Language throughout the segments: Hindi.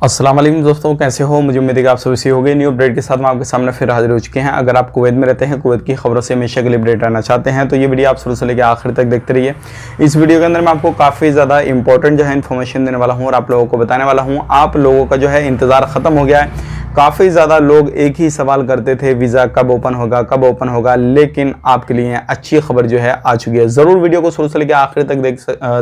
अस्सलाम वालेकुम दोस्तों, कैसे हो। मुझे उम्मीद है कि आप सभी हो गए। न्यू अपडेट के साथ मैं आपके सामने फिर हाजिर हो चुके हैं। अगर आप कुवैत में रहते हैं, कुवैत की खबरों से हमेशा के लिए अपडेट रहना चाहते हैं तो ये वीडियो आप शुरू से लेकर आखिर तक देखते रहिए। इस वीडियो के अंदर मैं आपको काफ़ी ज़्यादा इंपॉर्टेंट जो है इन्फॉर्मेशन देने वाला हूँ और आप लोगों को बताने वाला हूँ। आप लोगों का जो है इंतज़ार ख़त्म हो गया है। काफ़ी ज़्यादा लोग एक ही सवाल करते थे, वीज़ा कब ओपन होगा, कब ओपन होगा। लेकिन आपके लिए अच्छी खबर जो है आ चुकी है। ज़रूर वीडियो को शुरू से लेकर आखिर तक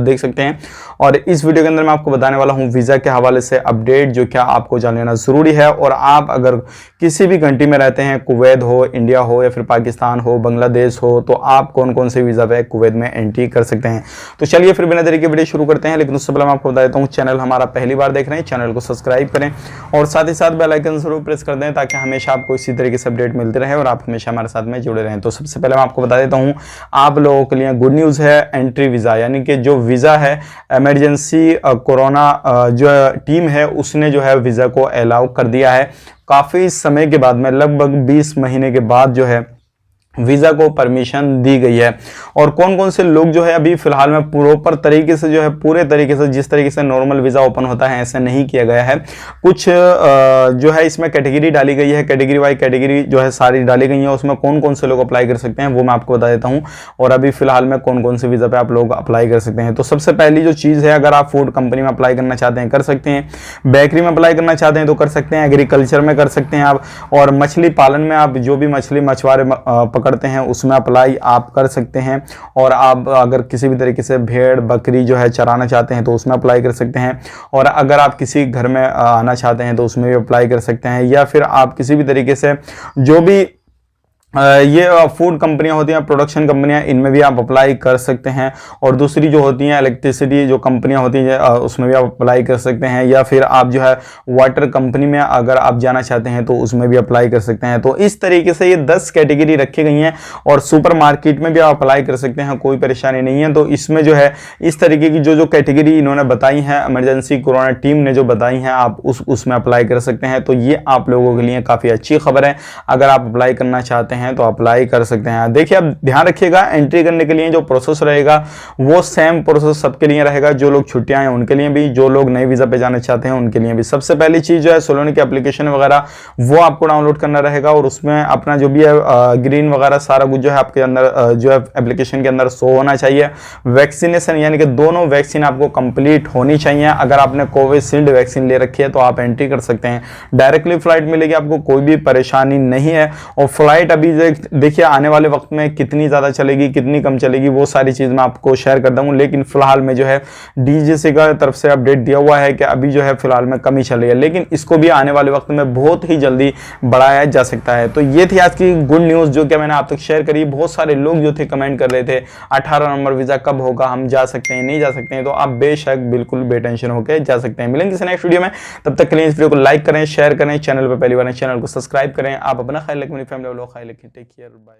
देख सकते हैं। और इस वीडियो के अंदर मैं आपको बताने वाला हूँ वीज़ा के हवाले से अपडेट जो क्या आपको जान लेना ज़रूरी है। और आप अगर किसी भी कंट्री में रहते हैं, कुवैत हो, इंडिया हो या फिर पाकिस्तान हो, बांग्लादेश हो, तो आप कौन कौन से वीज़ा पे कुवैत में एंट्री कर सकते हैं। तो चलिए फिर बिना देरी के वीडियो शुरू करते हैं। लेकिन उससे पहले मैं आपको बता देता हूँ, चैनल हमारा पहली बार देख रहे हैं, चैनल को सब्सक्राइब करें और साथ ही साथ बेल आइकन जरूर प्रेस कर दें ताकि हमेशा आपको इसी तरीके से अपडेट मिलते रहे और आप हमेशा हमारे साथ में जुड़े रहें। तो सबसे पहले मैं आपको बता देता हूँ, आप लोगों के लिए गुड न्यूज़ है। एंट्री वीज़ा यानी कि जो वीज़ा है, इमरजेंसी कोरोना जो टीम है उसने जो है वीज़ा को अलाउ कर दिया है। काफ़ी समय के बाद में, लगभग 20 महीने के बाद जो है वीज़ा को परमिशन दी गई है। और कौन कौन से लोग जो है अभी फिलहाल में प्रॉपर तरीके से जो है, पूरे तरीके से जिस तरीके से नॉर्मल वीज़ा ओपन होता है ऐसे नहीं किया गया है। कुछ जो है इसमें कैटेगरी डाली गई है, कैटेगरी वाइज कैटेगरी जो है सारी डाली गई है। उसमें कौन कौन से लोग अप्लाई कर सकते हैं वो मैं आपको बता देता हूँ। और अभी फिलहाल में कौन कौन से वीज़ा पे आप लोग अप्लाई कर सकते हैं। तो सबसे पहली जो चीज़ है, अगर आप फूड कंपनी में अप्लाई करना चाहते हैं कर सकते हैं, बेकरी में अप्लाई करना चाहते हैं तो कर सकते हैं, एग्रीकल्चर में कर सकते हैं आप, और मछली पालन में आप जो भी मछली मछुआरे पकड़ते हैं उसमें अप्लाई आप कर सकते हैं। और आप अगर किसी भी तरीके से भेड़ बकरी जो है चराना चाहते हैं तो उसमें अप्लाई कर सकते हैं। और अगर आप किसी घर में आना चाहते हैं तो उसमें भी अप्लाई कर सकते हैं। या फिर आप किसी भी तरीके से जो भी ये फूड कंपनियां होती हैं, प्रोडक्शन कंपनियां, इनमें भी आप अप्लाई कर सकते हैं। और दूसरी जो होती हैं इलेक्ट्रिसिटी जो कंपनियां होती हैं उसमें भी आप अप्लाई कर सकते हैं। या फिर आप जो है वाटर कंपनी में अगर आप जाना चाहते हैं तो उसमें भी अप्लाई कर सकते हैं। तो इस तरीके से ये 10 कैटेगरी रखी गई हैं और सुपर मार्केट में भी आप अप्लाई कर सकते हैं, कोई परेशानी नहीं है। तो इसमें जो है इस तरीके की जो कैटेगरी इन्होंने बताई है, इमरजेंसी कोरोना टीम ने जो बताई हैं, आप उसमें अप्लाई कर सकते हैं। तो ये आप लोगों के लिए काफ़ी अच्छी खबर है। अगर आप अप्लाई करना चाहते हैं तो अप्लाई कर सकते हैं। देखिए, अब ध्यान रखिएगा, एंट्री करने के लिए जो प्रोसेस रहेगा वो सेम प्रोसेस सबके लिए रहेगा। जो लोग छुट्टियां हैं उनके लिए भी, जो लोग नए वीज़ा पे जाना चाहते हैं उनके लिए भी। सबसे पहली चीज़ जो है सोलोनी की एप्लीकेशन वगैरह वो आपको डाउनलोड करना रहेगा और उसमें अपना जो भी है ग्रीन वगैरह सारा कुछ जो है आपके अंदर जो है एप्लीकेशन के अंदर शो होना चाहिए। वैक्सीनेशन यानी कि दोनों वैक्सीन आपको कंप्लीट होनी चाहिए। अगर आपने कोविशील्ड वैक्सीन ले रखी है तो आप एंट्री कर सकते हैं। डायरेक्टली फ्लाइट मिलेगी, आपको कोई भी परेशानी नहीं है। और फ्लाइट अभी देखिए आने वाले वक्त में कितनी ज़्यादा चलेगी कितनी कम चलेगी वो सारी चीज़ मैं आपको शेयर कर दूँगा। लेकिन फिलहाल में जो है डीजीसी का तरफ से अपडेट दिया हुआ है कि अभी जो है फिलहाल में कमी चल रही है, लेकिन इसको भी आने वाले वक्त में बहुत ही जल्दी बढ़ाया जा सकता है। तो ये थी आज की गुड न्यूज़ जो कि मैंने आप तक शेयर करी। बहुत सारे लोग जो थे कमेंट कर रहे थे 18 नंबर वीज़ा कब होगा, हम जा सकते हैं नहीं जा सकते हैं। तो आप बेशक बिल्कुल बेटेंशन होकर जा सकते हैं। मिलेंगे किसी नेक्स्ट वीडियो में, तब तक के लिए इस वीडियो को लाइक करें, शेयर करें, चैनल पर पहली बार चैनल को सब्सक्राइब करें। आप अपना ख्याल रखें, अपनी फैमिली वालों का ख्याल रखें। Take care, bye.